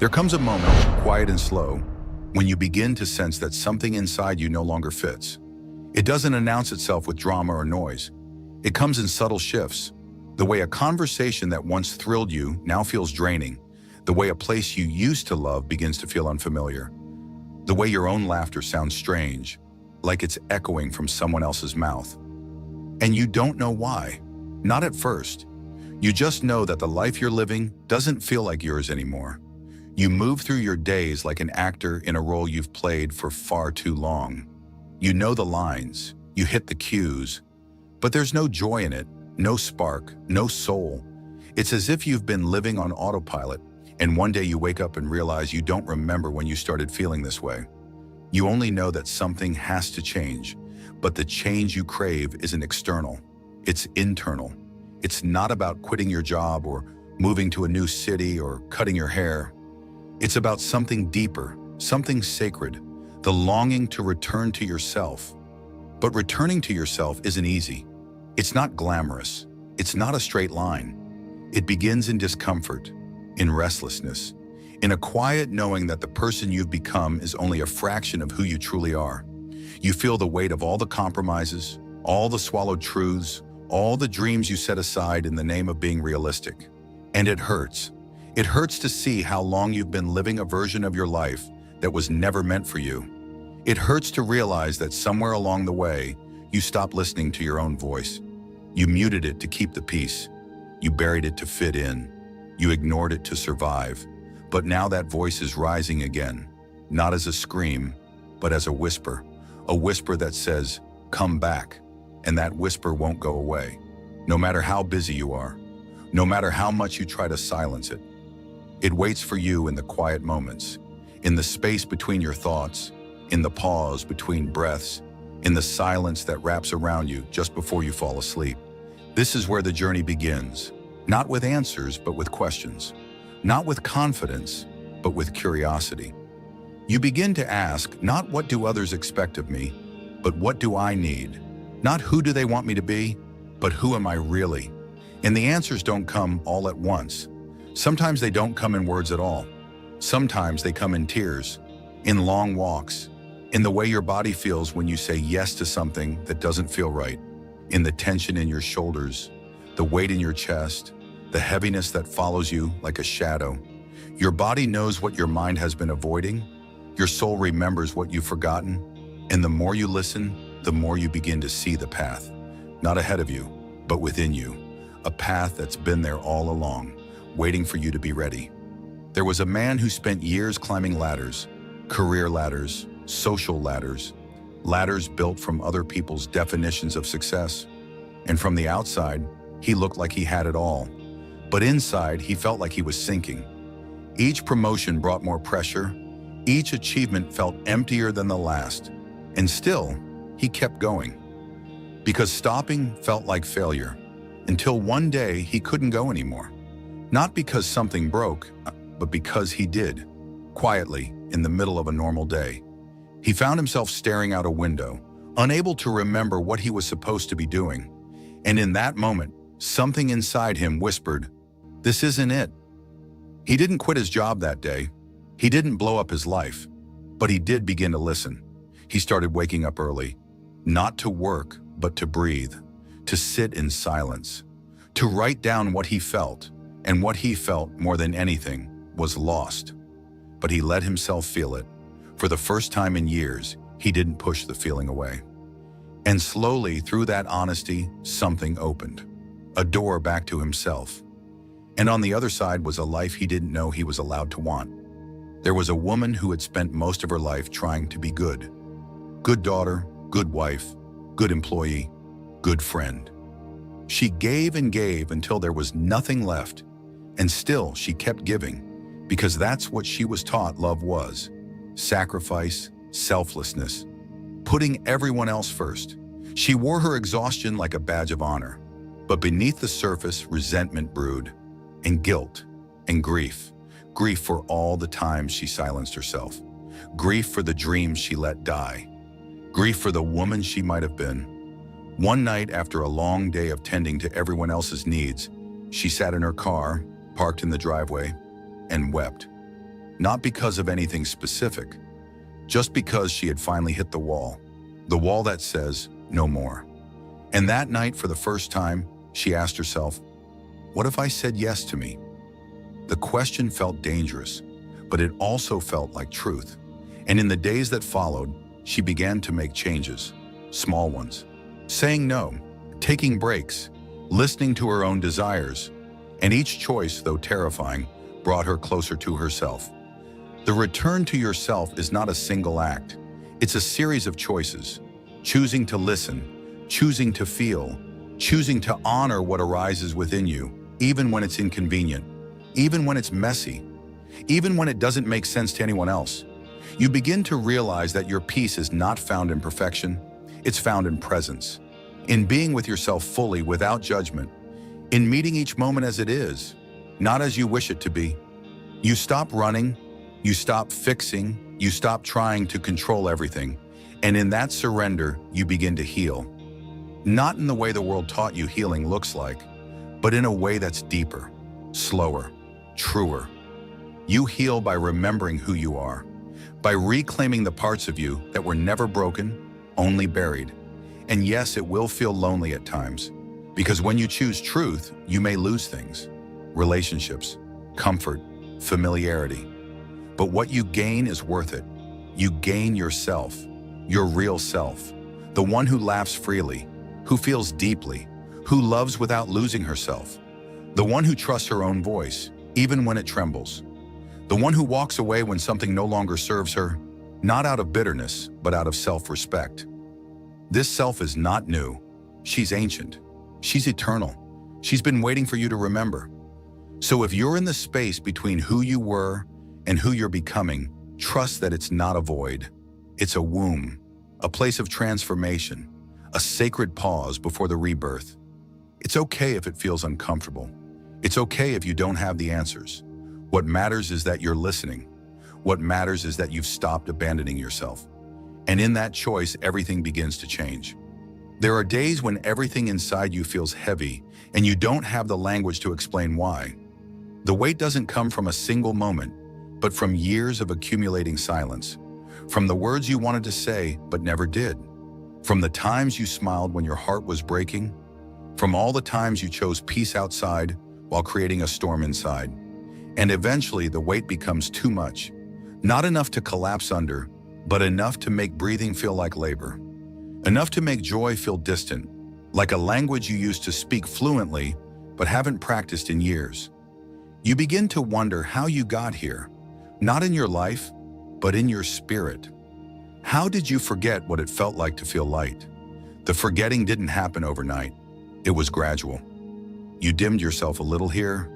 There comes a moment, quiet and slow, when you begin to sense that something inside you no longer fits. It doesn't announce itself with drama or noise. It comes in subtle shifts. The way a conversation that once thrilled you now feels draining. The way a place you used to love begins to feel unfamiliar. The way your own laughter sounds strange, like it's echoing from someone else's mouth. And you don't know why. Not at first. You just know that the life you're living doesn't feel like yours anymore. You move through your days like an actor in a role you've played for far too long. You know the lines, you hit the cues, but there's no joy in it, no spark, no soul. It's as if you've been living on autopilot, and one day you wake up and realize you don't remember when you started feeling this way. You only know that something has to change, but the change you crave isn't external, it's internal. It's not about quitting your job or moving to a new city or cutting your hair. It's about something deeper, something sacred, the longing to return to yourself. But returning to yourself isn't easy. It's not glamorous. It's not a straight line. It begins in discomfort, in restlessness, in a quiet knowing that the person you've become is only a fraction of who you truly are. You feel the weight of all the compromises, all the swallowed truths, all the dreams you set aside in the name of being realistic. And it hurts. It hurts to see how long you've been living a version of your life that was never meant for you. It hurts to realize that somewhere along the way, you stopped listening to your own voice. You muted it to keep the peace. You buried it to fit in. You ignored it to survive. But now that voice is rising again, not as a scream, but as a whisper that says, "Come back." And that whisper won't go away, no matter how busy you are, no matter how much you try to silence it. It waits for you in the quiet moments, in the space between your thoughts, in the pause between breaths, in the silence that wraps around you just before you fall asleep. This is where the journey begins, not with answers, but with questions, not with confidence, but with curiosity. You begin to ask, not what do others expect of me, but what do I need? Not who do they want me to be, but who am I really? And the answers don't come all at once. Sometimes they don't come in words at all. Sometimes they come in tears, in long walks, in the way your body feels when you say yes to something that doesn't feel right, in the tension in your shoulders, the weight in your chest, the heaviness that follows you like a shadow. Your body knows what your mind has been avoiding. Your soul remembers what you've forgotten. And the more you listen, the more you begin to see the path, not ahead of you, but within you, a path that's been there all along, waiting for you to be ready. There was a man who spent years climbing ladders, career ladders, social ladders, ladders built from other people's definitions of success. And from the outside, he looked like he had it all. But inside, he felt like he was sinking. Each promotion brought more pressure. Each achievement felt emptier than the last. And still, he kept going. Because stopping felt like failure, until one day he couldn't go anymore. Not because something broke, but because he did, quietly, in the middle of a normal day. He found himself staring out a window, unable to remember what he was supposed to be doing. And in that moment, something inside him whispered, "This isn't it." He didn't quit his job that day. He didn't blow up his life, but he did begin to listen. He started waking up early, not to work, but to breathe, to sit in silence, to write down what he felt, and what he felt more than anything was lost. But he let himself feel it. For the first time in years, he didn't push the feeling away. And slowly, through that honesty, something opened, a door back to himself. And on the other side was a life he didn't know he was allowed to want. There was a woman who had spent most of her life trying to be good. Good daughter, good wife, good employee, good friend. She gave and gave until there was nothing left, and still she kept giving, because that's what she was taught love was: sacrifice, selflessness, putting everyone else first. She wore her exhaustion like a badge of honor, but beneath the surface, resentment brewed, and guilt, and grief. Grief for all the times she silenced herself. Grief for the dreams she let die. Grief for the woman she might have been. One night, after a long day of tending to everyone else's needs, she sat in her car, parked in the driveway, and wept. not because of anything specific, just because she had finally hit the wall that says, no more. And that night, for the first time, she asked herself, what if I said yes to me? The question felt dangerous, but it also felt like truth. And in the days that followed, she began to make changes, small ones. Saying no, taking breaks, listening to her own desires, and each choice, though terrifying, brought her closer to herself. The return to yourself is not a single act. It's a series of choices. Choosing to listen, choosing to feel, choosing to honor what arises within you, even when it's inconvenient, even when it's messy, even when it doesn't make sense to anyone else. You begin to realize that your peace is not found in perfection, it's found in presence, in being with yourself fully without judgment, in meeting each moment as it is, not as you wish it to be. You stop running, you stop fixing, you stop trying to control everything, and in that surrender, you begin to heal. Not in the way the world taught you healing looks like, but in a way that's deeper, slower, truer. You heal by remembering who you are, by reclaiming the parts of you that were never broken, only buried. And yes, it will feel lonely at times, because when you choose truth, you may lose things, relationships, comfort, familiarity. But what you gain is worth it. You gain yourself, your real self, the one who laughs freely, who feels deeply, who loves without losing herself, the one who trusts her own voice, even when it trembles, the one who walks away when something no longer serves her, not out of bitterness, but out of self-respect. This self is not new. She's ancient. She's eternal. She's been waiting for you to remember. So if you're in the space between who you were and who you're becoming, trust that it's not a void. It's a womb, a place of transformation, a sacred pause before the rebirth. It's okay if it feels uncomfortable. It's okay if you don't have the answers. What matters is that you're listening. What matters is that you've stopped abandoning yourself. And in that choice, everything begins to change. There are days when everything inside you feels heavy and you don't have the language to explain why. The weight doesn't come from a single moment, but from years of accumulating silence, from the words you wanted to say but never did, from the times you smiled when your heart was breaking, from all the times you chose peace outside while creating a storm inside. And eventually the weight becomes too much, not enough to collapse under, but enough to make breathing feel like labor, enough to make joy feel distant, like a language you used to speak fluently but haven't practiced in years. You begin to wonder how you got here, not in your life, but in your spirit. How did you forget what it felt like to feel light? The forgetting didn't happen overnight. It was gradual. You dimmed yourself a little here,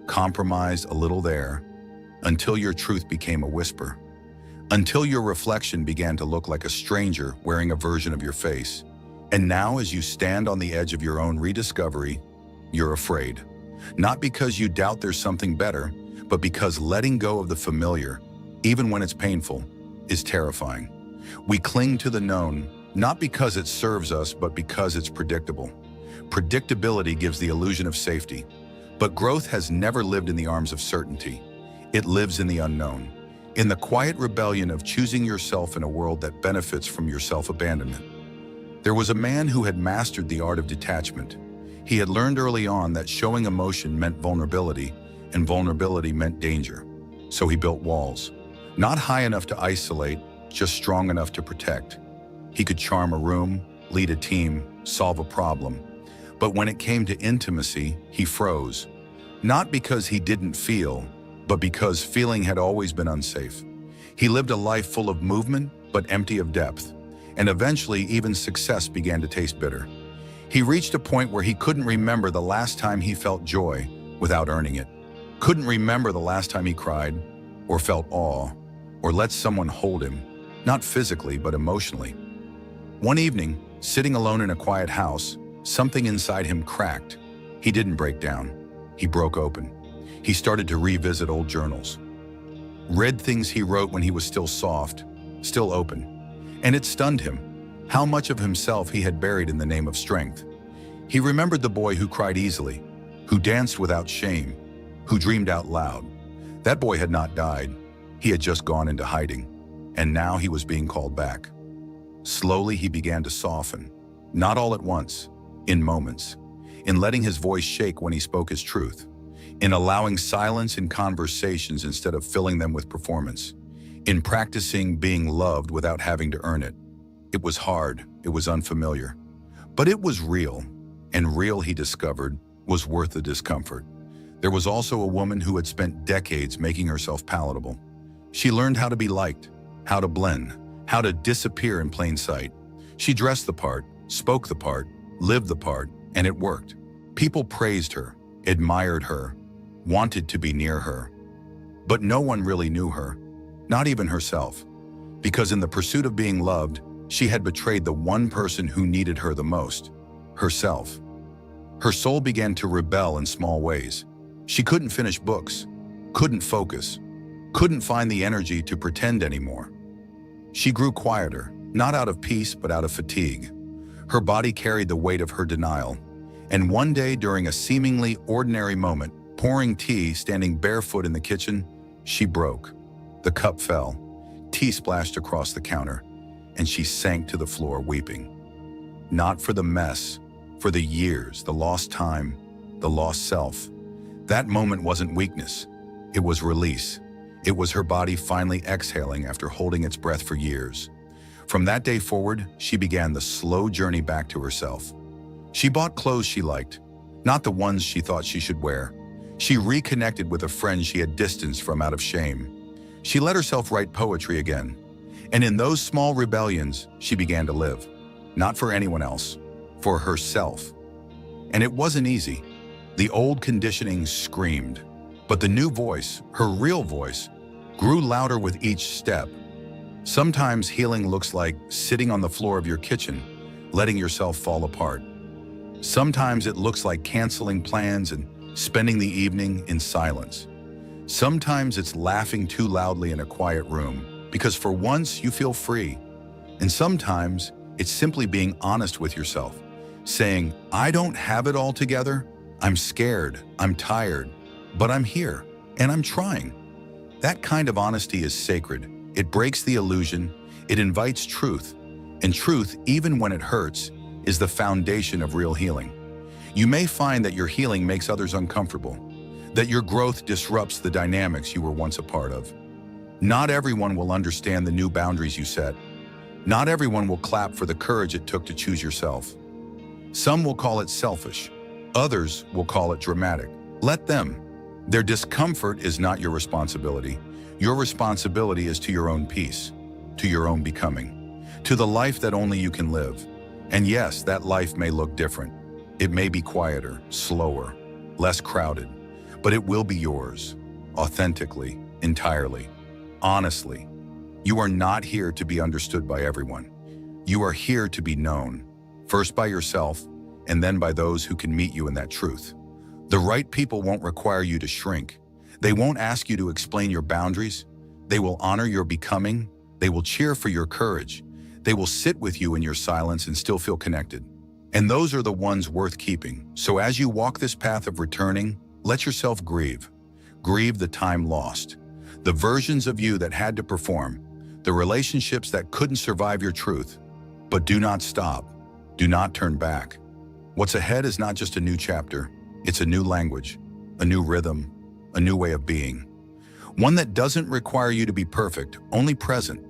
compromised a little there, until your truth became a whisper. Until your reflection began to look like a stranger wearing a version of your face. And now, as you stand on the edge of your own rediscovery, you're afraid. Not because you doubt there's something better, but because letting go of the familiar, even when it's painful, is terrifying. We cling to the known, not because it serves us, but because it's predictable. Predictability gives the illusion of safety, but growth has never lived in the arms of certainty. It lives in the unknown, in the quiet rebellion of choosing yourself in a world that benefits from your self-abandonment. There was a man who had mastered the art of detachment. He had learned early on that showing emotion meant vulnerability, and vulnerability meant danger. So he built walls, not high enough to isolate, just strong enough to protect. He could charm a room, lead a team, solve a problem. But when it came to intimacy, he froze. Not because he didn't feel, but because feeling had always been unsafe. He lived a life full of movement, but empty of depth. And eventually, even success began to taste bitter. He reached a point where he couldn't remember the last time he felt joy without earning it. Couldn't remember the last time he cried, or felt awe, or let someone hold him, not physically, but emotionally. One evening, sitting alone in a quiet house, something inside him cracked. He didn't break down. He broke open. He started to revisit old journals. Read things he wrote when he was still soft, still open. And it stunned him, how much of himself he had buried in the name of strength. He remembered the boy who cried easily, who danced without shame, who dreamed out loud. That boy had not died. He had just gone into hiding, and now he was being called back. Slowly, he began to soften, not all at once, in moments, in letting his voice shake when he spoke his truth, in allowing silence in conversations instead of filling them with performance, in practicing being loved without having to earn it. It was hard, it was unfamiliar, but it was real, and real, he discovered, was worth the discomfort. There was also a woman who had spent decades making herself palatable. She learned how to be liked, how to blend, how to disappear in plain sight. She dressed the part, spoke the part, lived the part, and it worked. People praised her, admired her, wanted to be near her. But no one really knew her, not even herself, because in the pursuit of being loved, she had betrayed the one person who needed her the most, herself. Her soul began to rebel in small ways. She couldn't finish books, couldn't focus, couldn't find the energy to pretend anymore. She grew quieter, not out of peace but out of fatigue. Her body carried the weight of her denial. And one day, during a seemingly ordinary moment, pouring tea, standing barefoot in the kitchen, she broke. The cup fell, tea splashed across the counter, and she sank to the floor weeping. Not for the mess, for the years, the lost time, the lost self. That moment wasn't weakness, it was release. It was her body finally exhaling after holding its breath for years. From that day forward, she began the slow journey back to herself. She bought clothes she liked, not the ones she thought she should wear. She reconnected with a friend she had distanced from out of shame. She let herself write poetry again. And in those small rebellions, she began to live. Not for anyone else, for herself. And it wasn't easy. The old conditioning screamed. But the new voice, her real voice, grew louder with each step. Sometimes healing looks like sitting on the floor of your kitchen, letting yourself fall apart. Sometimes it looks like canceling plans and spending the evening in silence. Sometimes it's laughing too loudly in a quiet room, because for once you feel free. And sometimes it's simply being honest with yourself, saying, I don't have it all together, I'm scared, I'm tired, but I'm here, and I'm trying. That kind of honesty is sacred. It breaks the illusion, it invites truth, and truth, even when it hurts, is the foundation of real healing. You may find that your healing makes others uncomfortable, that your growth disrupts the dynamics you were once a part of. Not everyone will understand the new boundaries you set. Not everyone will clap for the courage it took to choose yourself. Some will call it selfish. Others will call it dramatic. Let them. Their discomfort is not your responsibility. Your responsibility is to your own peace, to your own becoming, to the life that only you can live. And yes, that life may look different. It may be quieter, slower, less crowded, but it will be yours, authentically, entirely, honestly. You are not here to be understood by everyone. You are here to be known, first by yourself, and then by those who can meet you in that truth. The right people won't require you to shrink. They won't ask you to explain your boundaries. They will honor your becoming. They will cheer for your courage. They will sit with you in your silence and still feel connected. And those are the ones worth keeping. So as you walk this path of returning, let yourself grieve. Grieve the time lost, the versions of you that had to perform, the relationships that couldn't survive your truth. But do not stop. Do not turn back. What's ahead is not just a new chapter. It's a new language, a new rhythm, a new way of being. One that doesn't require you to be perfect, only present.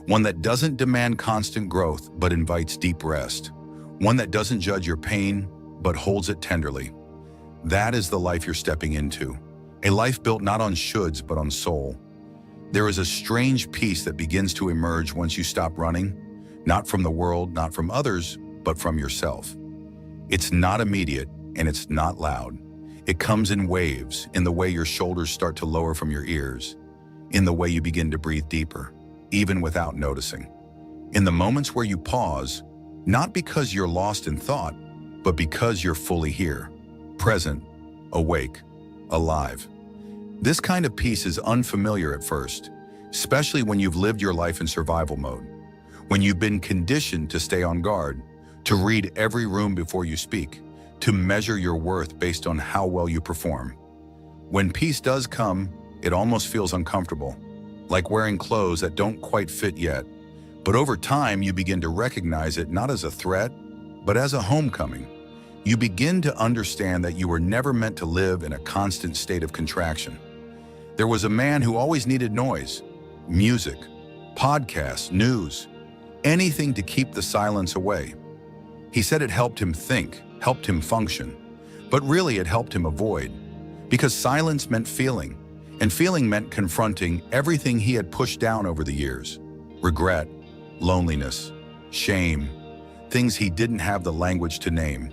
One that doesn't demand constant growth, but invites deep rest. One that doesn't judge your pain, but holds it tenderly. That is the life you're stepping into. A life built not on shoulds, but on soul. There is a strange peace that begins to emerge once you stop running, not from the world, not from others, but from yourself. It's not immediate, and it's not loud. It comes in waves, in the way your shoulders start to lower from your ears, in the way you begin to breathe deeper, even without noticing. In the moments where you pause, not because you're lost in thought, but because you're fully here, present, awake, alive. This kind of peace is unfamiliar at first, especially when you've lived your life in survival mode, when you've been conditioned to stay on guard, to read every room before you speak, to measure your worth based on how well you perform. When peace does come, it almost feels uncomfortable. like wearing clothes that don't quite fit yet. But over time, you begin to recognize it not as a threat, but as a homecoming. You begin to understand that you were never meant to live in a constant state of contraction. There was a man who always needed noise, music, podcasts, news, anything to keep the silence away. He said it helped him think, helped him function, but really it helped him avoid, because silence meant feeling, and feeling meant confronting everything he had pushed down over the years. Regret, loneliness, shame, things he didn't have the language to name.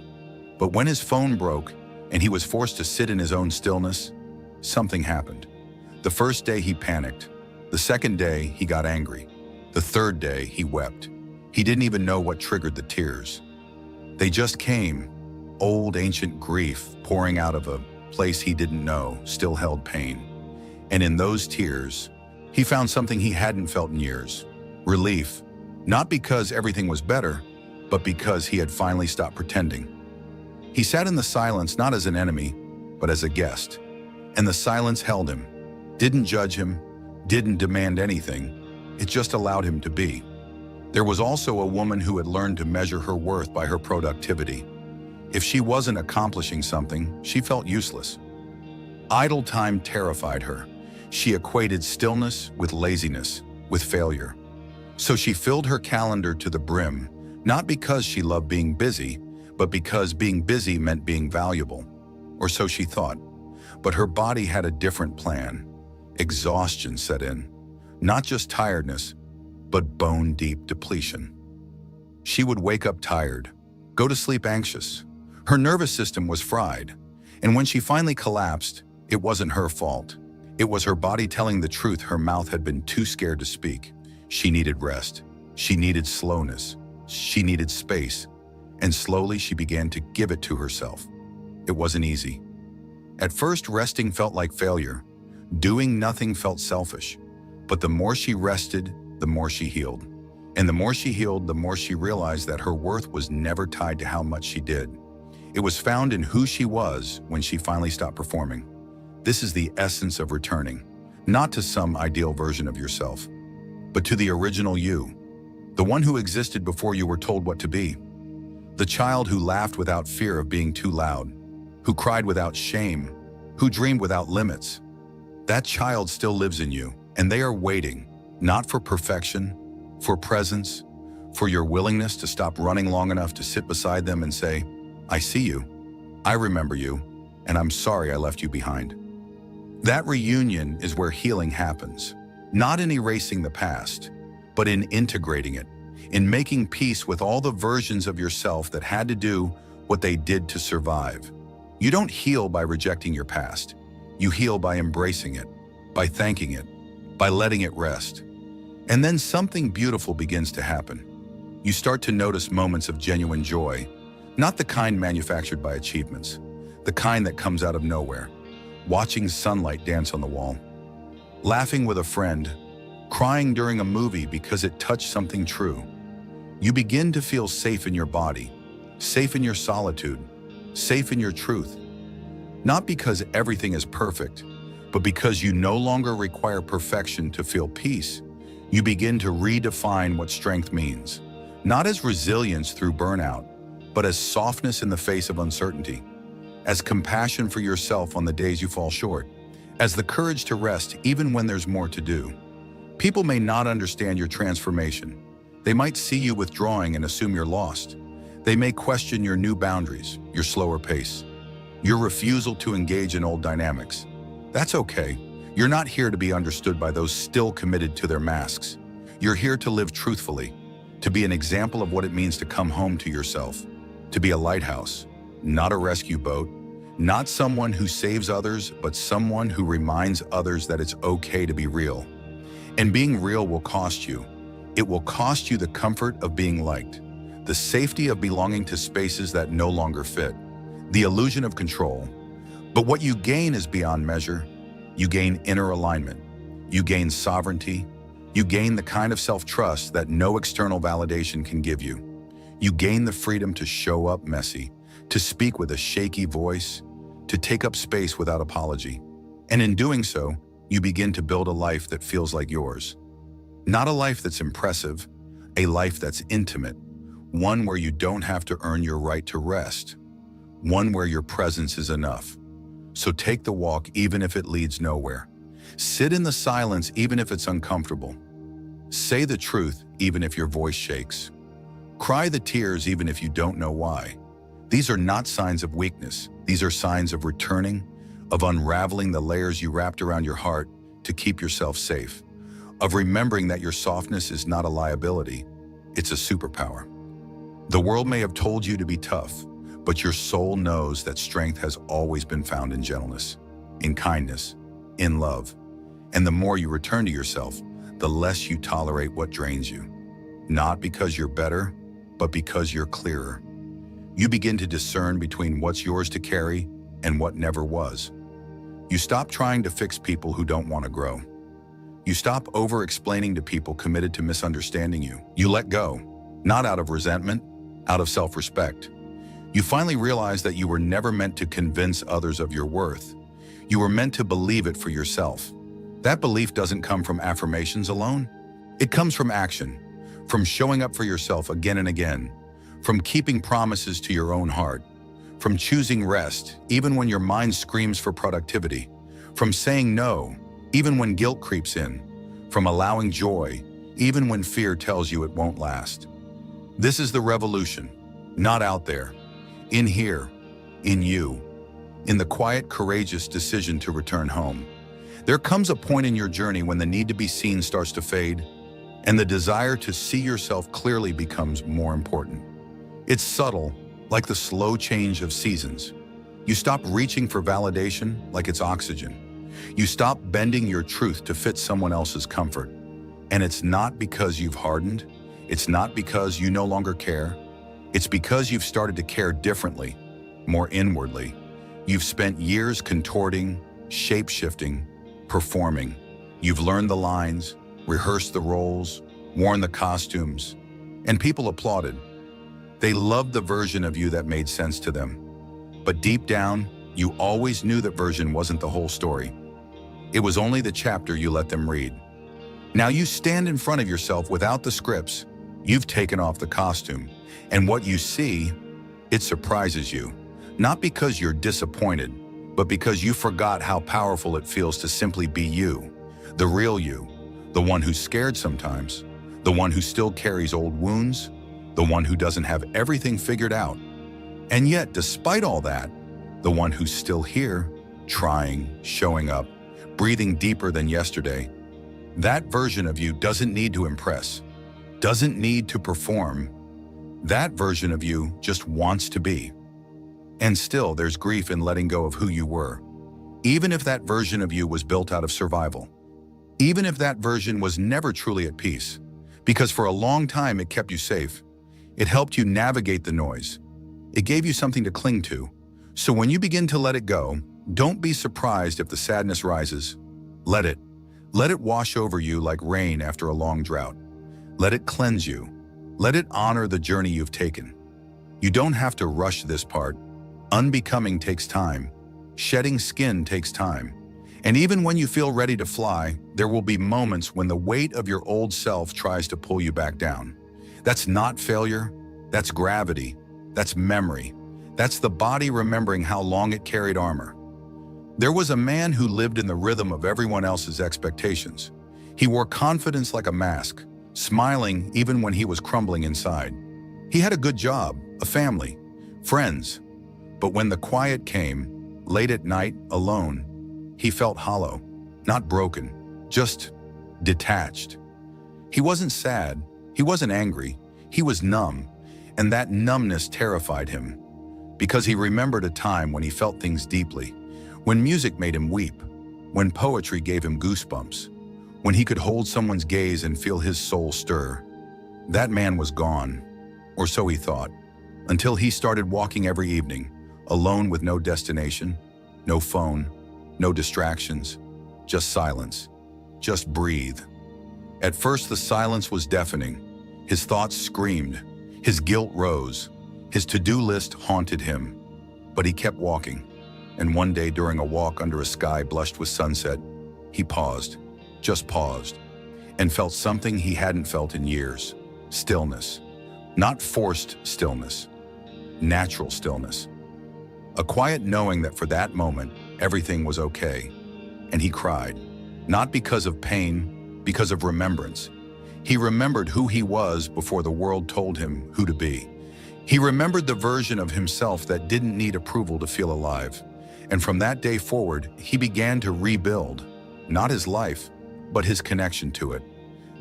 But when his phone broke and he was forced to sit in his own stillness, something happened. The first day he panicked. The second day he got angry. The third day he wept. He didn't even know what triggered the tears. They just came, old ancient grief pouring out of a place he didn't know still held pain. And in those tears, he found something he hadn't felt in years. Relief, not because everything was better, but because he had finally stopped pretending. He sat in the silence not as an enemy, but as a guest. And the silence held him, didn't judge him, didn't demand anything. It just allowed him to be. There was also a woman who had learned to measure her worth by her productivity. If she wasn't accomplishing something, she felt useless. Idle time terrified her. She equated stillness with laziness, with failure. So she filled her calendar to the brim, not because she loved being busy, but because being busy meant being valuable. Or so she thought. But her body had a different plan. Exhaustion set in. Not just tiredness, but bone-deep depletion. She would wake up tired, go to sleep anxious. Her nervous system was fried. And when she finally collapsed, it wasn't her fault. It was her body telling the truth her mouth had been too scared to speak. She needed rest. She needed slowness. She needed space. And slowly she began to give it to herself. It wasn't easy. At first, resting felt like failure. Doing nothing felt selfish. But the more she rested, the more she healed. And the more she healed, the more she realized that her worth was never tied to how much she did. It was found in who she was when she finally stopped performing. This is the essence of returning, not to some ideal version of yourself, but to the original you, the one who existed before you were told what to be. The child who laughed without fear of being too loud, who cried without shame, who dreamed without limits. That child still lives in you, and they are waiting, not for perfection, for presence, for your willingness to stop running long enough to sit beside them and say, I see you, I remember you, and I'm sorry I left you behind. That reunion is where healing happens, not in erasing the past, but in integrating it, in making peace with all the versions of yourself that had to do what they did to survive. You don't heal by rejecting your past. You heal by embracing it, by thanking it, by letting it rest. And then something beautiful begins to happen. You start to notice moments of genuine joy, not the kind manufactured by achievements, the kind that comes out of nowhere. Watching sunlight dance on the wall, laughing with a friend, crying during a movie because it touched something true. You begin to feel safe in your body, safe in your solitude, safe in your truth. Not because everything is perfect, but because you no longer require perfection to feel peace. You begin to redefine what strength means, not as resilience through burnout, but as softness in the face of uncertainty, as compassion for yourself on the days you fall short, as the courage to rest even when there's more to do. People may not understand your transformation. They might see you withdrawing and assume you're lost. They may question your new boundaries, your slower pace, your refusal to engage in old dynamics. That's okay. You're not here to be understood by those still committed to their masks. You're here to live truthfully, to be an example of what it means to come home to yourself, to be a lighthouse, not a rescue boat, not someone who saves others, but someone who reminds others that it's okay to be real. And being real will cost you. It will cost you the comfort of being liked, the safety of belonging to spaces that no longer fit, the illusion of control. But what you gain is beyond measure. You gain inner alignment. You gain sovereignty. You gain the kind of self-trust that no external validation can give you. You gain the freedom to show up messy, to speak with a shaky voice, to take up space without apology. And in doing so, you begin to build a life that feels like yours. Not a life that's impressive, a life that's intimate, one where you don't have to earn your right to rest, one where your presence is enough. So take the walk even if it leads nowhere. Sit in the silence even if it's uncomfortable. Say the truth even if your voice shakes. Cry the tears even if you don't know why. These are not signs of weakness. These are signs of returning, of unraveling the layers you wrapped around your heart to keep yourself safe, of remembering that your softness is not a liability, it's a superpower. The world may have told you to be tough, but your soul knows that strength has always been found in gentleness, in kindness, in love. And the more you return to yourself, the less you tolerate what drains you. Not because you're better, but because you're clearer. You begin to discern between what's yours to carry and what never was. You stop trying to fix people who don't want to grow. You stop over-explaining to people committed to misunderstanding you. You let go, not out of resentment, out of self-respect. You finally realize that you were never meant to convince others of your worth. You were meant to believe it for yourself. That belief doesn't come from affirmations alone. It comes from action, from showing up for yourself again and again, from keeping promises to your own heart, from choosing rest even when your mind screams for productivity, from saying no even when guilt creeps in, from allowing joy even when fear tells you it won't last. This is the revolution, not out there, in here, in you, in the quiet, courageous decision to return home. There comes a point in your journey when the need to be seen starts to fade, and the desire to see yourself clearly becomes more important. It's subtle, like the slow change of seasons. You stop reaching for validation like it's oxygen. You stop bending your truth to fit someone else's comfort. And it's not because you've hardened. It's not because you no longer care. It's because you've started to care differently, more inwardly. You've spent years contorting, shape-shifting, performing. You've learned the lines, rehearsed the roles, worn the costumes, and people applauded. They loved the version of you that made sense to them. But deep down, you always knew that version wasn't the whole story. It was only the chapter you let them read. Now you stand in front of yourself without the scripts. You've taken off the costume. And what you see, it surprises you. Not because you're disappointed, but because you forgot how powerful it feels to simply be you. The real you. The one who's scared sometimes. The one who still carries old wounds. The one who doesn't have everything figured out. And yet, despite all that, the one who's still here, trying, showing up, breathing deeper than yesterday. That version of you doesn't need to impress, doesn't need to perform. That version of you just wants to be. And still, there's grief in letting go of who you were. Even if that version of you was built out of survival. Even if that version was never truly at peace. Because for a long time, it kept you safe. It helped you navigate the noise. It gave you something to cling to. So when you begin to let it go, don't be surprised if the sadness rises. Let it. Let it wash over you like rain after a long drought. Let it cleanse you. Let it honor the journey you've taken. You don't have to rush this part. Unbecoming takes time. Shedding skin takes time. And even when you feel ready to fly, there will be moments when the weight of your old self tries to pull you back down. That's not failure. That's gravity. That's memory. That's the body remembering how long it carried armor. There was a man who lived in the rhythm of everyone else's expectations. He wore confidence like a mask, smiling even when he was crumbling inside. He had a good job, a family, friends. But when the quiet came, late at night, alone, he felt hollow, not broken, just detached. He wasn't sad, he wasn't angry, he was numb, and that numbness terrified him. Because he remembered a time when he felt things deeply, when music made him weep, when poetry gave him goosebumps, when he could hold someone's gaze and feel his soul stir. That man was gone, or so he thought, until he started walking every evening, alone with no destination, no phone, no distractions, just silence, just breathe. At first, the silence was deafening. His thoughts screamed, his guilt rose, his to-do list haunted him. But he kept walking, and one day during a walk under a sky blushed with sunset, He paused, just paused, and felt something he hadn't felt in years. Stillness. Not forced stillness. Natural stillness. A quiet knowing that for that moment, everything was okay. And he cried. Not because of pain, because of remembrance. He remembered who he was before the world told him who to be. He remembered the version of himself that didn't need approval to feel alive. And from that day forward, he began to rebuild, not his life, but his connection to it.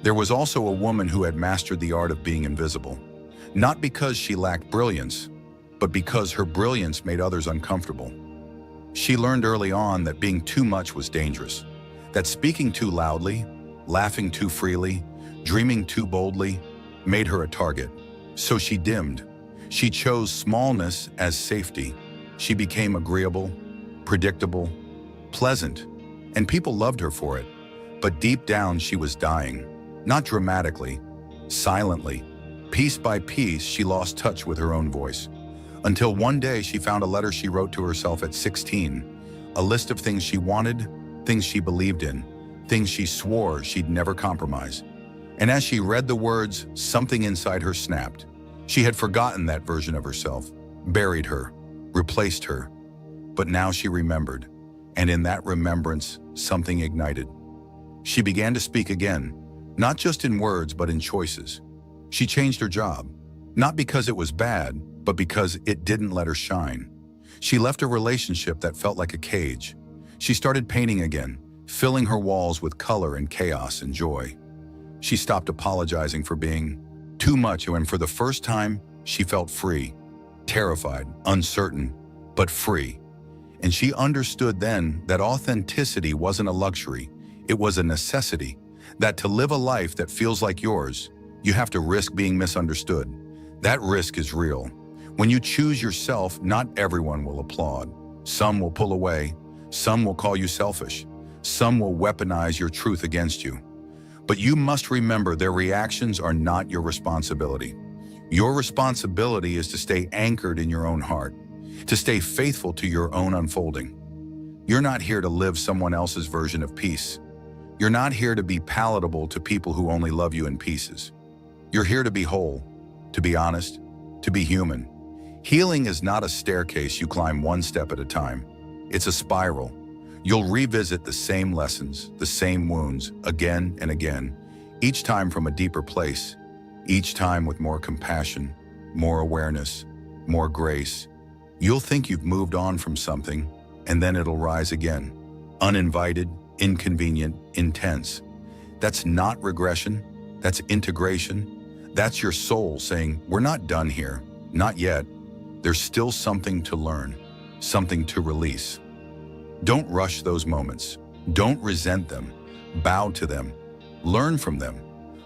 There was also a woman who had mastered the art of being invisible, not because she lacked brilliance, but because her brilliance made others uncomfortable. She learned early on that being too much was dangerous, that speaking too loudly, laughing too freely, dreaming too boldly made her a target. So she dimmed. She chose smallness as safety. She became agreeable, predictable, pleasant, and people loved her for it. But deep down she was dying, not dramatically, silently. Piece by piece, she lost touch with her own voice. Until one day she found a letter she wrote to herself at 16, a list of things she wanted, things she believed in, things she swore she'd never compromise. And as she read the words, something inside her snapped. She had forgotten that version of herself, buried her, replaced her. But now she remembered, and in that remembrance, something ignited. She began to speak again, not just in words, but in choices. She changed her job, not because it was bad, but because it didn't let her shine. She left a relationship that felt like a cage. She started painting again, filling her walls with color and chaos and joy. She stopped apologizing for being too much, and for the first time, she felt free, terrified, uncertain, but free. And she understood then that authenticity wasn't a luxury, it was a necessity, that to live a life that feels like yours, you have to risk being misunderstood. That risk is real. When you choose yourself, not everyone will applaud. Some will pull away, some will call you selfish, some will weaponize your truth against you. But you must remember their reactions are not your responsibility. Your responsibility is to stay anchored in your own heart, to stay faithful to your own unfolding. You're not here to live someone else's version of peace. You're not here to be palatable to people who only love you in pieces. You're here to be whole, to be honest, to be human. Healing is not a staircase you climb one step at a time. It's a spiral. You'll revisit the same lessons, the same wounds, again and again, each time from a deeper place, each time with more compassion, more awareness, more grace. You'll think you've moved on from something, and then it'll rise again. Uninvited, inconvenient, intense. That's not regression, that's integration. That's your soul saying, we're not done here, not yet. There's still something to learn, something to release. Don't rush those moments. Don't resent them. Bow to them. Learn from them.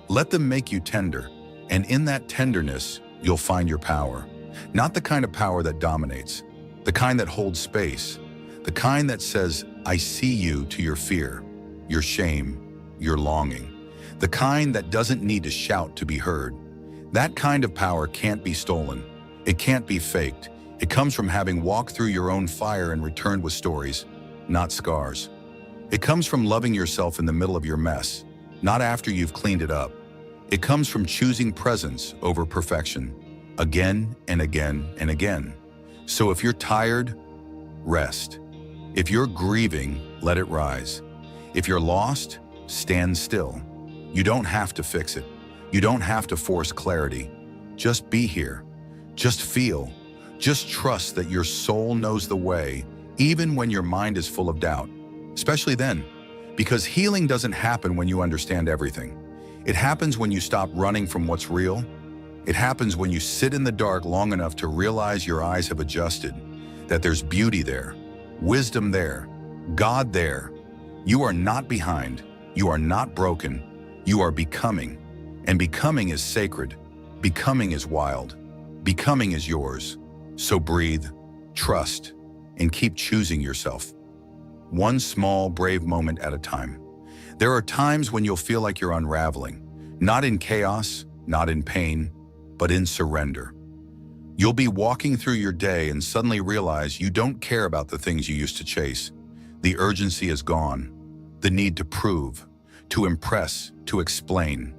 Let them make you tender. And in that tenderness, you'll find your power. Not the kind of power that dominates, the kind that holds space, the kind that says, I see you to your fear, your shame, your longing, the kind that doesn't need to shout to be heard. That kind of power can't be stolen. It can't be faked. It comes from having walked through your own fire and returned with stories, not scars. It comes from loving yourself in the middle of your mess, not after you've cleaned it up. It comes from choosing presence over perfection, again and again and again. So if you're tired, rest. If you're grieving, let it rise. If you're lost, stand still. You don't have to fix it. You don't have to force clarity. Just be here. Just feel. Just trust that your soul knows the way, even when your mind is full of doubt. Especially then, because healing doesn't happen when you understand everything. It happens when you stop running from what's real. It happens when you sit in the dark long enough to realize your eyes have adjusted, that there's beauty there, wisdom there, God there. You are not behind. You are not broken. You are becoming. And becoming is sacred. Becoming is wild. Becoming is yours. So breathe, trust, and keep choosing yourself. One small, brave moment at a time. There are times when you'll feel like you're unraveling, not in chaos, not in pain, but in surrender. You'll be walking through your day and suddenly realize you don't care about the things you used to chase. The urgency is gone. the need to prove, to impress, to explain.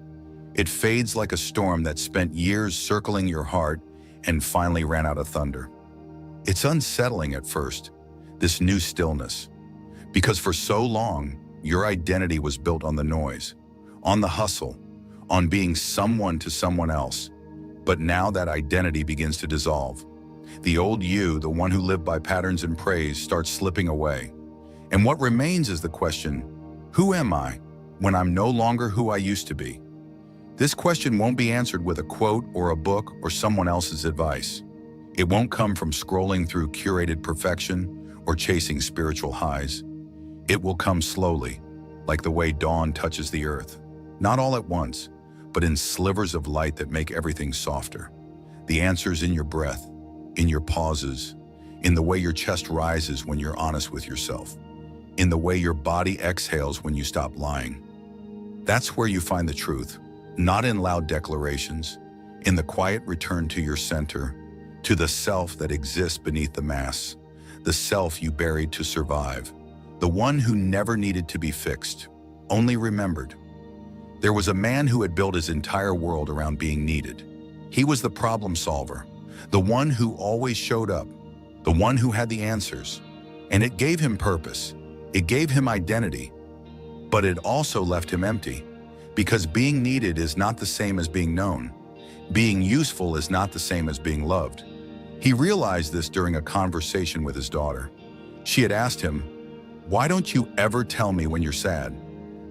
It fades like a storm that spent years circling your heart and finally ran out of thunder. It's unsettling at first, this new stillness, because for so long, your identity was built on the noise, on the hustle, on being someone to someone else. But now that identity begins to dissolve. The old you, the one who lived by patterns and praise, starts slipping away. And what remains is the question, who am I when I'm no longer who I used to be? This question won't be answered with a quote or a book or someone else's advice. It won't come from scrolling through curated perfection or chasing spiritual highs. It will come slowly, like the way dawn touches the earth. Not all at once, but in slivers of light that make everything softer. The answer's in your breath, in your pauses, in the way your chest rises when you're honest with yourself, in the way your body exhales when you stop lying. That's where you find the truth, not in loud declarations, in the quiet return to your center, to the self that exists beneath the mask, the self you buried to survive, the one who never needed to be fixed, only remembered. There was a man who had built his entire world around being needed. He was the problem solver, the one who always showed up, the one who had the answers. And it gave him purpose. It gave him identity. But it also left him empty, because being needed is not the same as being known. Being useful is not the same as being loved. He realized this during a conversation with his daughter. She had asked him, "Why don't you ever tell me when you're sad?"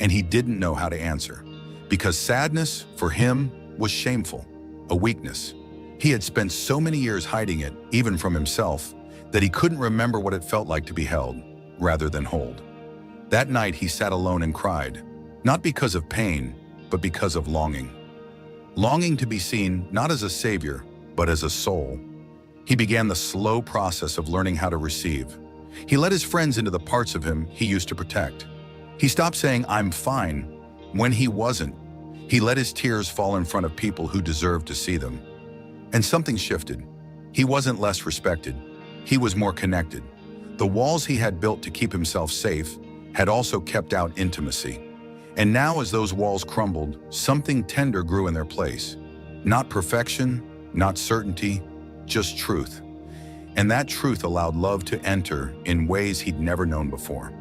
And he didn't know how to answer. Because sadness, for him, was shameful, a weakness. He had spent so many years hiding it, even from himself, that he couldn't remember what it felt like to be held, rather than hold. That night he sat alone and cried, not because of pain, but because of longing. Longing to be seen not as a savior, but as a soul. He began the slow process of learning how to receive. He let his friends into the parts of him he used to protect. He stopped saying, "I'm fine," when he wasn't. He let his tears fall in front of people who deserved to see them. And something shifted. He wasn't less respected. He was more connected. The walls he had built to keep himself safe had also kept out intimacy. And now as those walls crumbled, something tender grew in their place. Not perfection, not certainty, just truth. And that truth allowed love to enter in ways he'd never known before.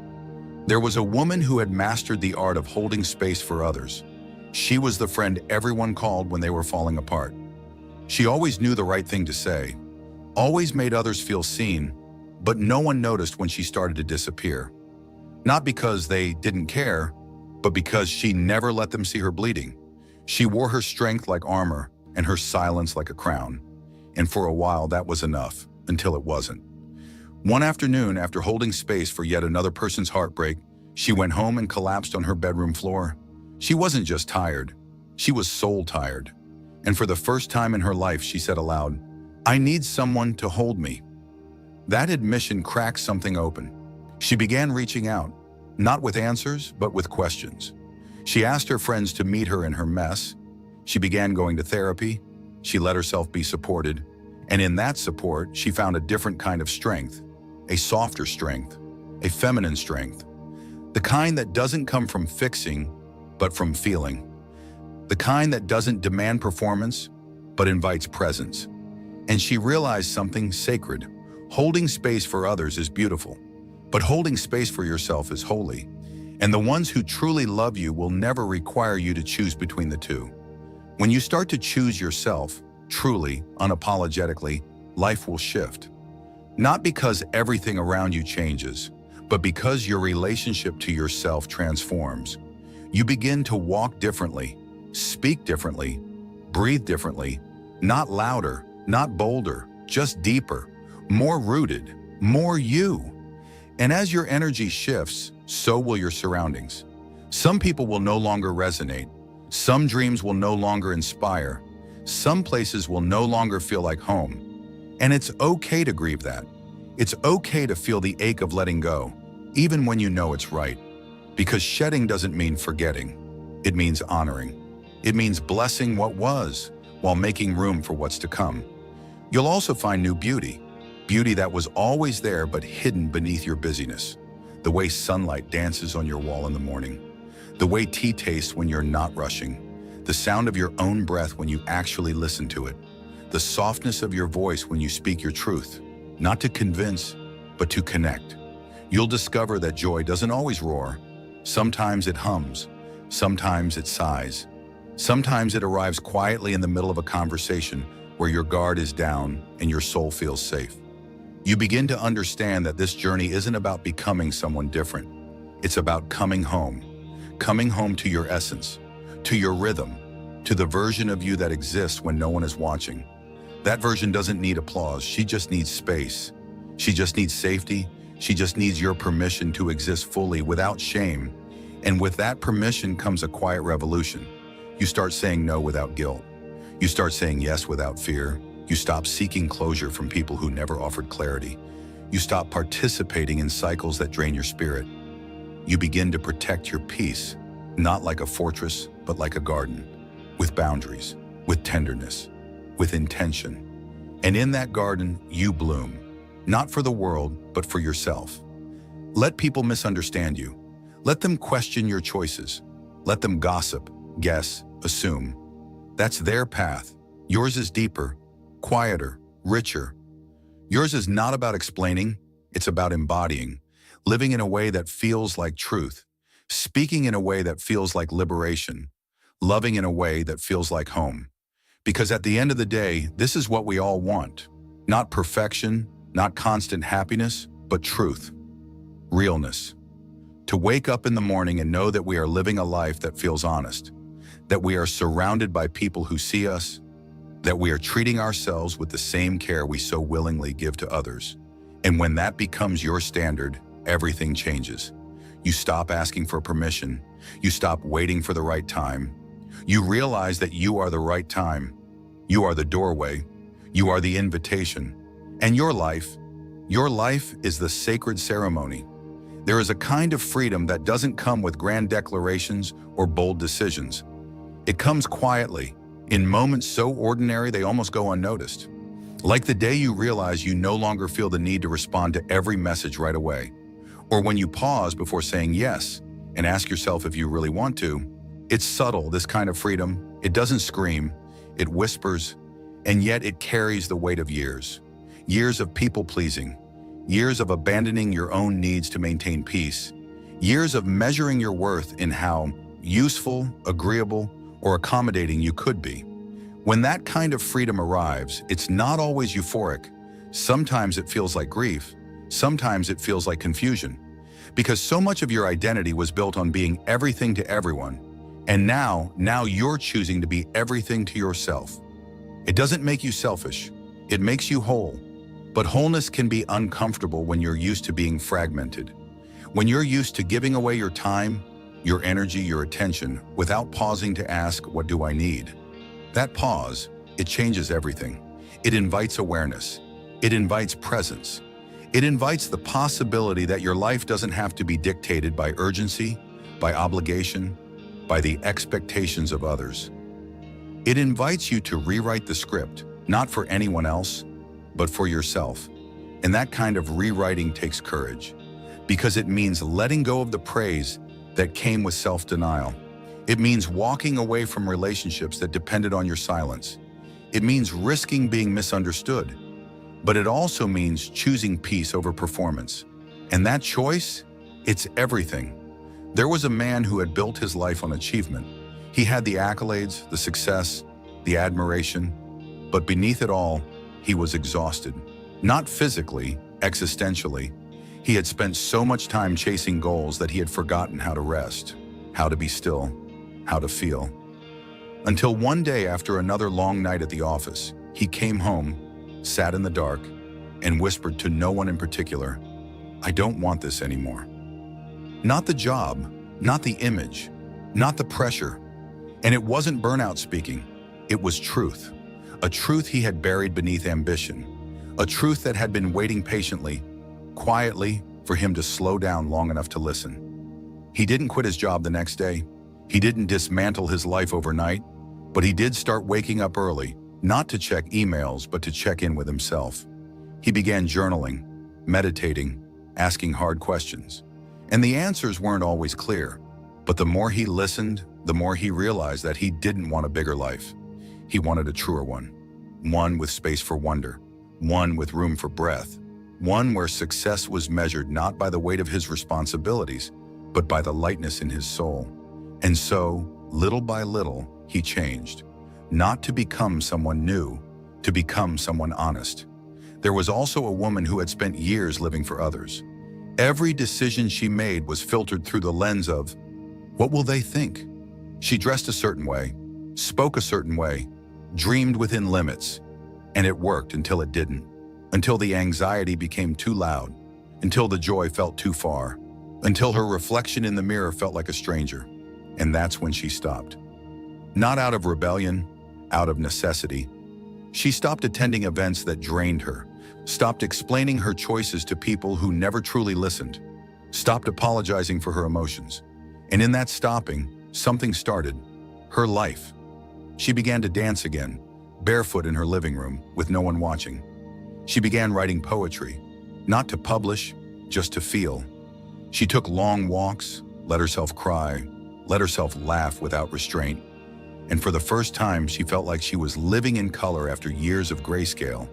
There was a woman who had mastered the art of holding space for others. She was the friend everyone called when they were falling apart. She always knew the right thing to say, always made others feel seen, but no one noticed when she started to disappear. Not because they didn't care, but because she never let them see her bleeding. She wore her strength like armor and her silence like a crown. And for a while that was enough, until it wasn't. One afternoon, after holding space for yet another person's heartbreak, she went home and collapsed on her bedroom floor. She wasn't just tired, she was soul tired. And for the first time in her life, she said aloud, "I need someone to hold me." That admission cracked something open. She began reaching out, not with answers, but with questions. She asked her friends to meet her in her mess. She began going to therapy. She let herself be supported. And in that support, she found a different kind of strength, a softer strength, a feminine strength, the kind that doesn't come from fixing, but from feeling, the kind that doesn't demand performance, but invites presence. And she realized something sacred. Holding space for others is beautiful, but holding space for yourself is holy. And the ones who truly love you will never require you to choose between the two. When you start to choose yourself, truly, unapologetically, life will shift. Not because everything around you changes, but because your relationship to yourself transforms. You begin to walk differently, speak differently, breathe differently, not louder, not bolder, just deeper, more rooted, more you. And as your energy shifts, so will your surroundings. Some people will no longer resonate. Some dreams will no longer inspire. Some places will no longer feel like home. And it's okay to grieve that. It's okay to feel the ache of letting go, even when you know it's right. Because shedding doesn't mean forgetting. It means honoring. It means blessing what was, while making room for what's to come. You'll also find new beauty. Beauty that was always there but hidden beneath your busyness. the way sunlight dances on your wall in the morning, the way tea tastes when you're not rushing, the sound of your own breath when you actually listen to it, the softness of your voice when you speak your truth, not to convince, but to connect. You'll discover that joy doesn't always roar. Sometimes it hums, sometimes it sighs, sometimes it arrives quietly in the middle of a conversation where your guard is down and your soul feels safe. You begin to understand that this journey isn't about becoming someone different. It's about coming home to your essence, to your rhythm, to the version of you that exists when no one is watching. That version doesn't need applause, she just needs space. She just needs safety, she just needs your permission to exist fully without shame. And with that permission comes a quiet revolution. You start saying no without guilt. You start saying yes without fear. You stop seeking closure from people who never offered clarity. You stop participating in cycles that drain your spirit. You begin to protect your peace, not like a fortress, but like a garden, with boundaries, with tenderness, with intention. And in that garden, you bloom, not for the world, but for yourself. Let people misunderstand you. Let them question your choices. Let them gossip, guess, assume. That's their path. Yours is deeper, quieter, richer. Yours is not about explaining, it's about embodying, living in a way that feels like truth, speaking in a way that feels like liberation, loving in a way that feels like home. Because at the end of the day, this is what we all want. Not perfection, not constant happiness, but truth, realness. To wake up in the morning and know that we are living a life that feels honest, that we are surrounded by people who see us, that we are treating ourselves with the same care we so willingly give to others. And when that becomes your standard, everything changes. You stop asking for permission. You stop waiting for the right time. You realize that you are the right time. You are the doorway. You are the invitation. And your life is the sacred ceremony. There is a kind of freedom that doesn't come with grand declarations or bold decisions. It comes quietly, in moments so ordinary they almost go unnoticed. Like the day you realize you no longer feel the need to respond to every message right away. Or when you pause before saying yes and ask yourself if you really want to. It's subtle, this kind of freedom. It doesn't scream, it whispers, and yet it carries the weight of years. Years of people-pleasing, years of abandoning your own needs to maintain peace, years of measuring your worth in how useful, agreeable, or accommodating you could be. When that kind of freedom arrives, it's not always euphoric. Sometimes it feels like grief. Sometimes it feels like confusion. Because so much of your identity was built on being everything to everyone. And now you're choosing to be everything to yourself. It doesn't make you selfish. It makes you whole. But wholeness can be uncomfortable when you're used to being fragmented. When you're used to giving away your time, your energy, your attention, without pausing to ask, what do I need? That pause, it changes everything. It invites awareness. It invites presence. It invites the possibility that your life doesn't have to be dictated by urgency, by obligation, by the expectations of others. It invites you to rewrite the script, not for anyone else, but for yourself. And that kind of rewriting takes courage, because it means letting go of the praise that came with self-denial. It means walking away from relationships that depended on your silence. It means risking being misunderstood. But it also means choosing peace over performance. And that choice, it's everything. There was a man who had built his life on achievement. He had the accolades, the success, the admiration, but beneath it all, he was exhausted. Not physically, existentially. He had spent so much time chasing goals that he had forgotten how to rest, how to be still, how to feel. Until one day after another long night at the office, he came home, sat in the dark, and whispered to no one in particular, I don't want this anymore. Not the job, not the image, not the pressure. And it wasn't burnout speaking, it was truth. A truth he had buried beneath ambition. A truth that had been waiting patiently, quietly, for him to slow down long enough to listen. He didn't quit his job the next day. He didn't dismantle his life overnight, but he did start waking up early, not to check emails, but to check in with himself. He began journaling, meditating, asking hard questions. And the answers weren't always clear. But the more he listened, the more he realized that he didn't want a bigger life. He wanted a truer one. One with space for wonder. One with room for breath. One where success was measured not by the weight of his responsibilities, but by the lightness in his soul. And so, little by little, he changed. Not to become someone new, to become someone honest. There was also a woman who had spent years living for others. Every decision she made was filtered through the lens of, what will they think? She dressed a certain way, spoke a certain way, dreamed within limits, and it worked until it didn't. Until the anxiety became too loud, until the joy felt too far, until her reflection in the mirror felt like a stranger. And that's when she stopped. Not out of rebellion, out of necessity. She stopped attending events that drained her, stopped explaining her choices to people who never truly listened, stopped apologizing for her emotions. And in that stopping, something started, her life. She began to dance again, barefoot in her living room, with no one watching. She began writing poetry, not to publish, just to feel. She took long walks, let herself cry, let herself laugh without restraint. And for the first time, she felt like she was living in color after years of grayscale.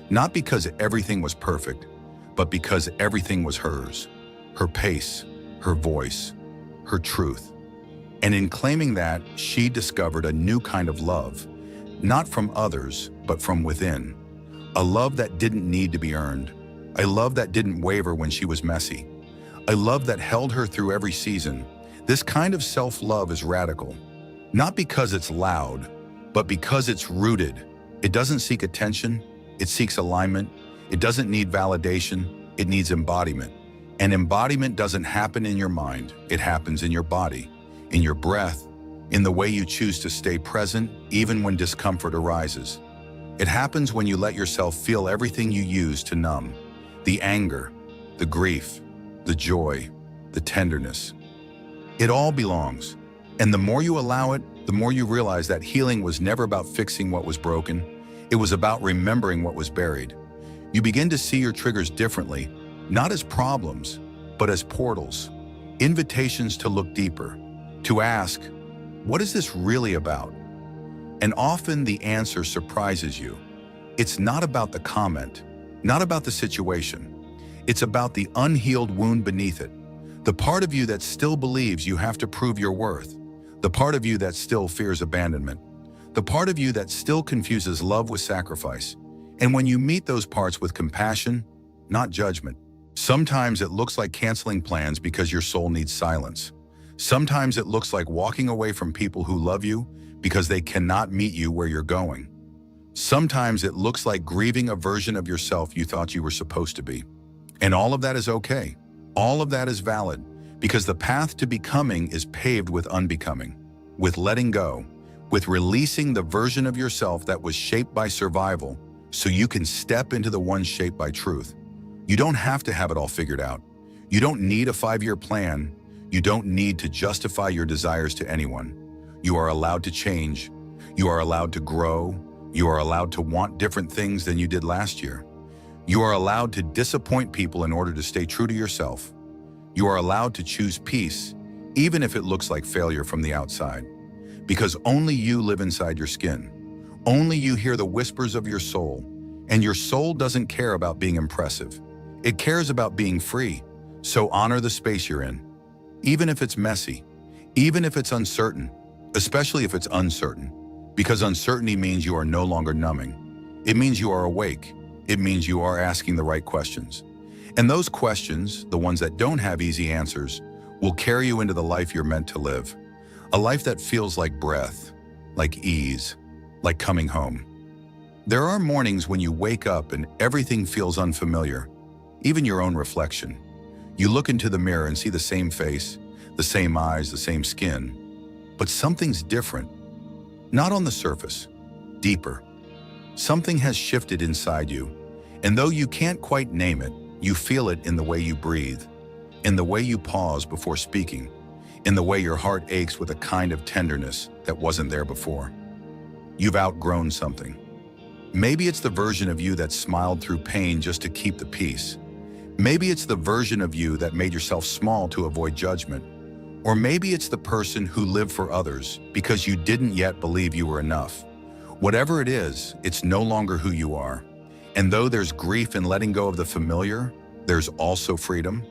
Not because everything was perfect, but because everything was hers. Her pace, her voice, her truth. And in claiming that, she discovered a new kind of love, not from others, but from within. A love that didn't need to be earned. A love that didn't waver when she was messy. A love that held her through every season. This kind of self-love is radical. Not because it's loud, but because it's rooted. It doesn't seek attention, it seeks alignment. It doesn't need validation, it needs embodiment. And embodiment doesn't happen in your mind, it happens in your body, in your breath, in the way you choose to stay present even when discomfort arises. It happens when you let yourself feel everything you use to numb. The anger, the grief, the joy, the tenderness. It all belongs. And the more you allow it, the more you realize that healing was never about fixing what was broken. It was about remembering what was buried. You begin to see your triggers differently, not as problems, but as portals, invitations to look deeper, to ask, what is this really about? And often the answer surprises you. It's not about the comment, not about the situation. It's about the unhealed wound beneath it, the part of you that still believes you have to prove your worth, the part of you that still fears abandonment, the part of you that still confuses love with sacrifice. And when you meet those parts with compassion, not judgment, sometimes it looks like canceling plans because your soul needs silence. Sometimes it looks like walking away from people who love you because they cannot meet you where you're going. Sometimes it looks like grieving a version of yourself you thought you were supposed to be. And all of that is okay. All of that is valid, because the path to becoming is paved with unbecoming, with letting go, with releasing the version of yourself that was shaped by survival so you can step into the one shaped by truth. You don't have to have it all figured out. You don't need a 5-year plan. You don't need to justify your desires to anyone. You are allowed to change. You are allowed to grow. You are allowed to want different things than you did last year. You are allowed to disappoint people in order to stay true to yourself. You are allowed to choose peace, even if it looks like failure from the outside. Because only you live inside your skin. Only you hear the whispers of your soul. And your soul doesn't care about being impressive. It cares about being free. So honor the space you're in. Even if it's messy, even if it's uncertain, especially if it's uncertain, because uncertainty means you are no longer numbing. It means you are awake. It means you are asking the right questions. And those questions, the ones that don't have easy answers, will carry you into the life you're meant to live. A life that feels like breath, like ease, like coming home. There are mornings when you wake up and everything feels unfamiliar, even your own reflection. You look into the mirror and see the same face, the same eyes, the same skin. But something's different. Not on the surface, deeper. Something has shifted inside you, and though you can't quite name it, you feel it in the way you breathe, in the way you pause before speaking, in the way your heart aches with a kind of tenderness that wasn't there before. You've outgrown something. Maybe it's the version of you that smiled through pain just to keep the peace. Maybe it's the version of you that made yourself small to avoid judgment. Or maybe it's the person who lived for others because you didn't yet believe you were enough. Whatever it is, it's no longer who you are. And though there's grief in letting go of the familiar, there's also freedom.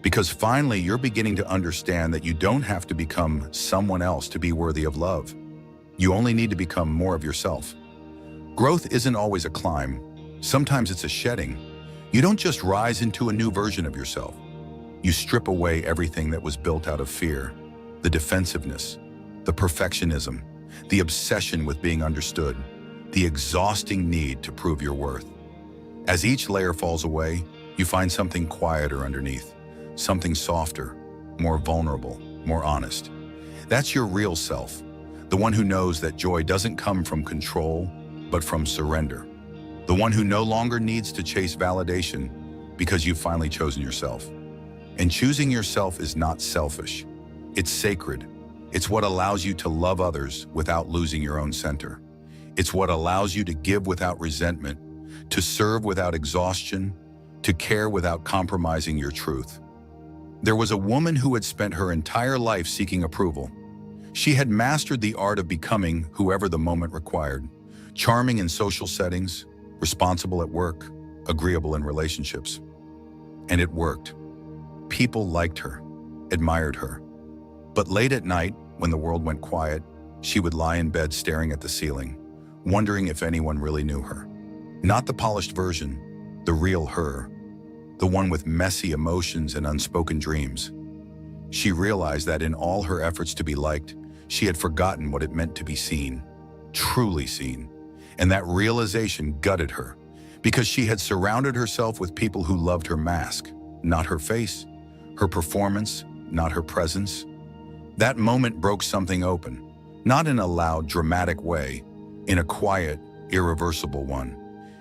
Because finally, you're beginning to understand that you don't have to become someone else to be worthy of love. You only need to become more of yourself. Growth isn't always a climb. Sometimes it's a shedding. You don't just rise into a new version of yourself. You strip away everything that was built out of fear, the defensiveness, the perfectionism, the obsession with being understood, the exhausting need to prove your worth. As each layer falls away, you find something quieter underneath, something softer, more vulnerable, more honest. That's your real self, the one who knows that joy doesn't come from control, but from surrender. The one who no longer needs to chase validation because you've finally chosen yourself. And choosing yourself is not selfish. It's sacred. It's what allows you to love others without losing your own center. It's what allows you to give without resentment, to serve without exhaustion, to care without compromising your truth. There was a woman who had spent her entire life seeking approval. She had mastered the art of becoming whoever the moment required, charming in social settings, responsible at work, agreeable in relationships. And it worked. People liked her, admired her. But late at night, when the world went quiet, she would lie in bed staring at the ceiling, wondering if anyone really knew her. Not the polished version, the real her, the one with messy emotions and unspoken dreams. She realized that in all her efforts to be liked, she had forgotten what it meant to be seen, truly seen. And that realization gutted her, because she had surrounded herself with people who loved her mask, not her face, her performance, not her presence. That moment broke something open, not in a loud, dramatic way, in a quiet, irreversible one.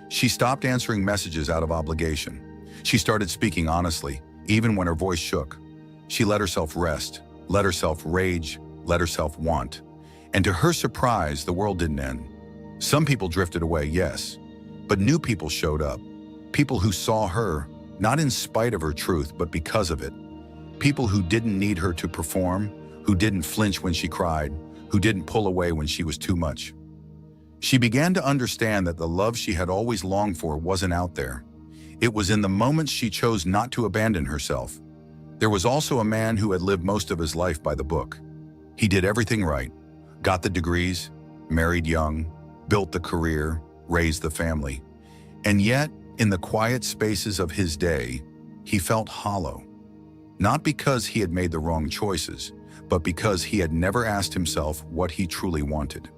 She stopped answering messages out of obligation. She started speaking honestly, even when her voice shook. She let herself rest, let herself rage, let herself want. And to her surprise, the world didn't end. Some people drifted away, yes, but new people showed up. People who saw her, not in spite of her truth, but because of it. People who didn't need her to perform, who didn't flinch when she cried, who didn't pull away when she was too much. She began to understand that the love she had always longed for wasn't out there. It was in the moments she chose not to abandon herself. There was also a man who had lived most of his life by the book. He did everything right, got the degrees, married young, built the career, raised the family. And yet, in the quiet spaces of his day, he felt hollow. Not because he had made the wrong choices, but because he had never asked himself what he truly wanted.